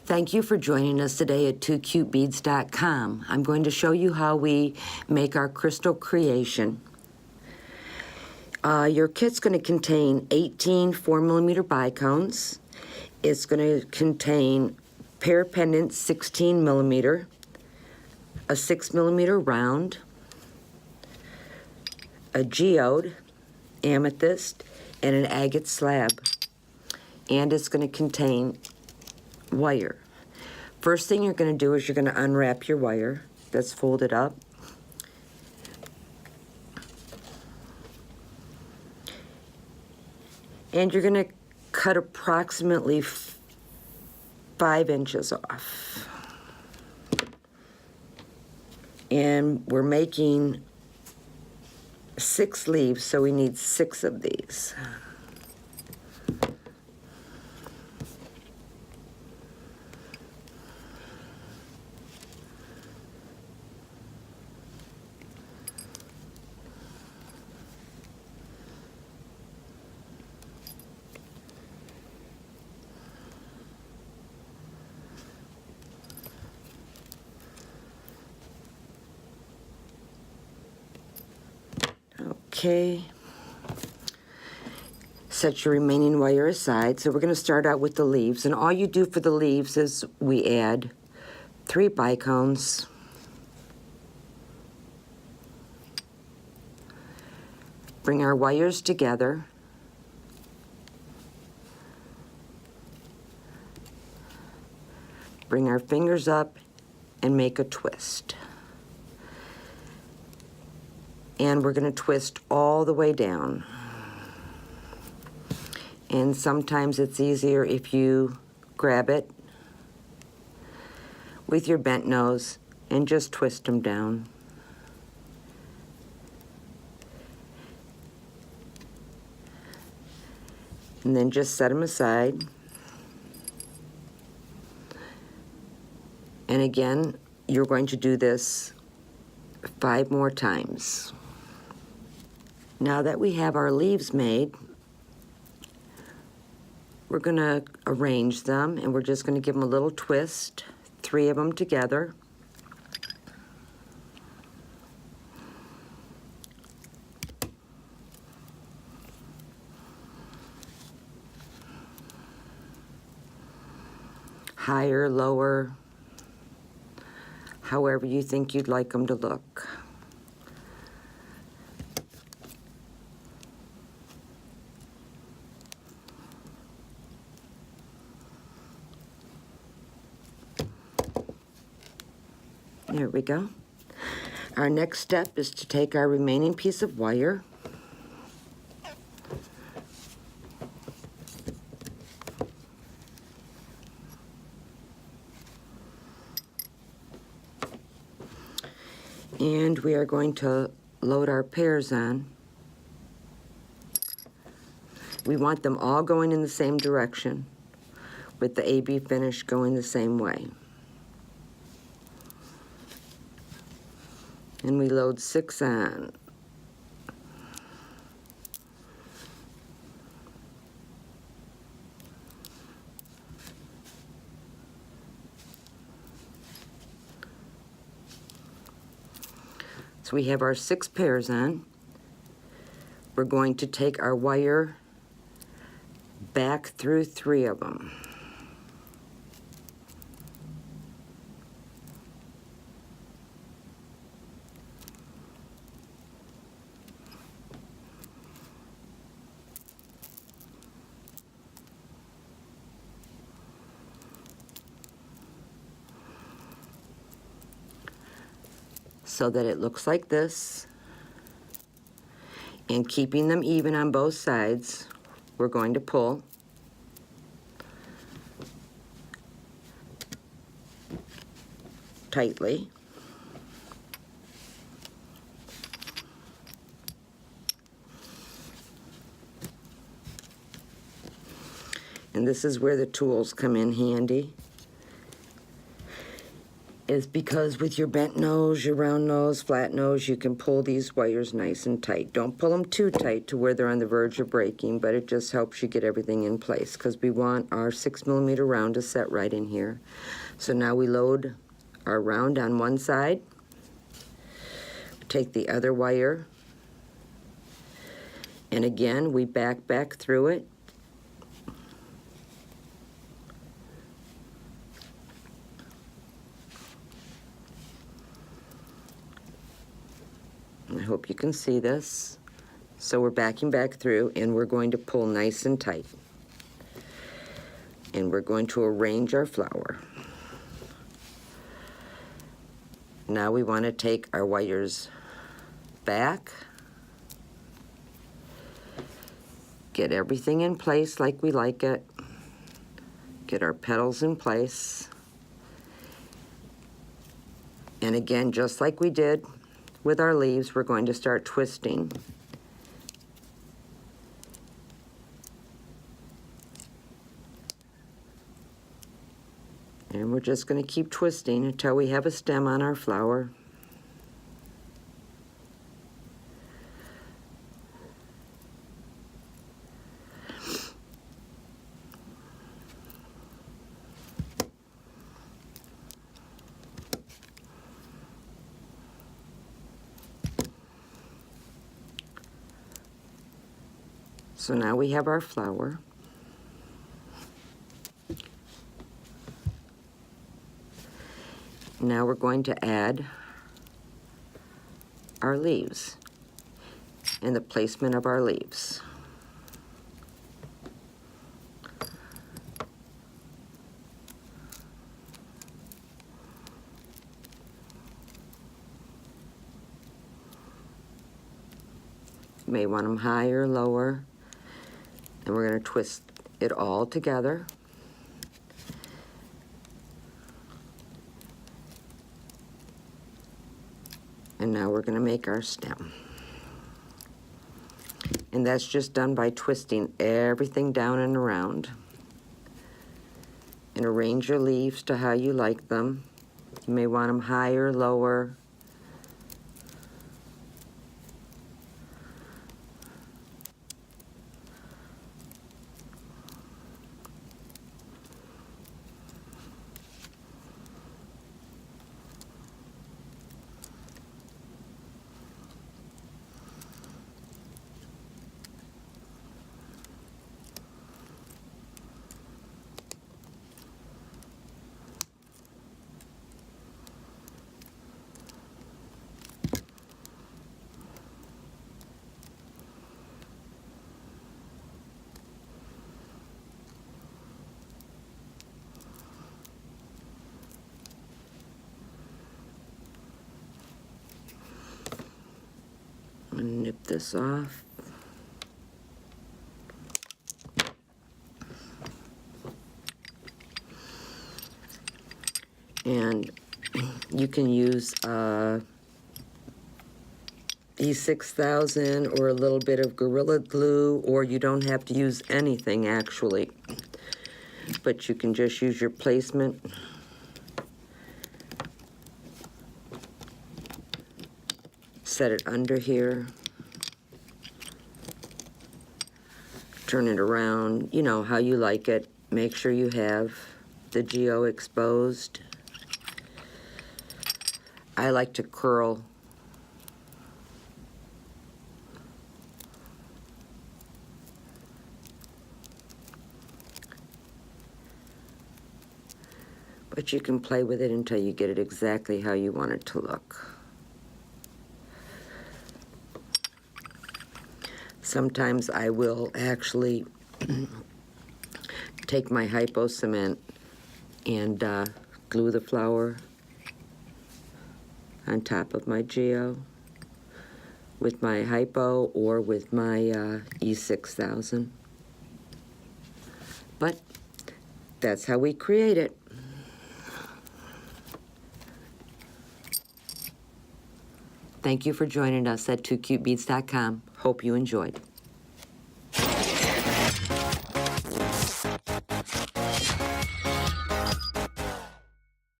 Thank you for joining us today at 2cutebeads.com. I'm going to show you how we make our crystal creation. Your kit's going to contain 18 4mm bicones. It's going to contain pair pendants 16mm, a 6mm round, a geode, amethyst, and an agate slab. And it's going to contain wire. First thing you're going to do is you're going to unwrap your wire that's folded up. And you're going to cut approximately 5 inches off. And we're making 6 leaves, so we need 6 of these. Okay, set your remaining wire aside. So we're going to start out with the leaves, and all you do for the leaves is we add 3 bicones, bring our wires together, bring our fingers up and make a twist. And we're going to twist all the way down. And sometimes it's easier if you grab it with your bent nose and just twist them down. And then just set them aside. And again, you're going to do this 5 more times. Now that we have our leaves made, we're going to arrange them, and we're just going to give them a little twist, 3 of them together. Higher, lower, however you think you'd like them to look. There we go. Our next step is to take our remaining piece of wire and we are going to load our pairs on. We want them all going in the same direction, with the AB finish going the same way. And we load 6 on. So we have our 6 pairs on. We're going to take our wire back through 3 of them. So that it looks like this, and keeping them even on both sides, we're going to pull. Tightly. And this is where the tools come in handy. is because with your bent nose, your round nose, flat nose, you can pull these wires nice and tight. Don't pull them too tight to where they're on the verge of breaking, but it just helps you get everything in place because we want our 6mm round to set right in here. So now we load our round on one side, take the other wire, and again we back through it. I hope you can see this. So we're backing back through and we're going to pull nice and tight. And we're going to arrange our flower. Now we want to take our wires back, get everything in place like we like it, get our petals in place, and again, just like we did with our leaves, we're going to start twisting. And we're just going to keep twisting until we have a stem on our flower. So now we have our flower. Now we're going to add our leaves and the placement of our leaves. You may want them higher, lower, and we're going to twist it all together. And now we're going to make our stem. And that's just done by twisting everything down and around. And arrange your leaves to how you like them. You may want them higher, lower. I'm going to nip this off. And you can use E6000 or a little bit of Gorilla Glue, or you don't have to use anything actually. But you can just use your placement. Set it under here. Turn it around, you know, how you like it. Make sure you have the geo exposed. I like to curl. But you can play with it until you get it exactly how you want it to look. Sometimes I will actually take my hypo cement and glue the flower on top of my geo with my hypo or with my E6000. But that's how we create it. Thank you for joining us at 2cutebeads.com. Hope you enjoyed.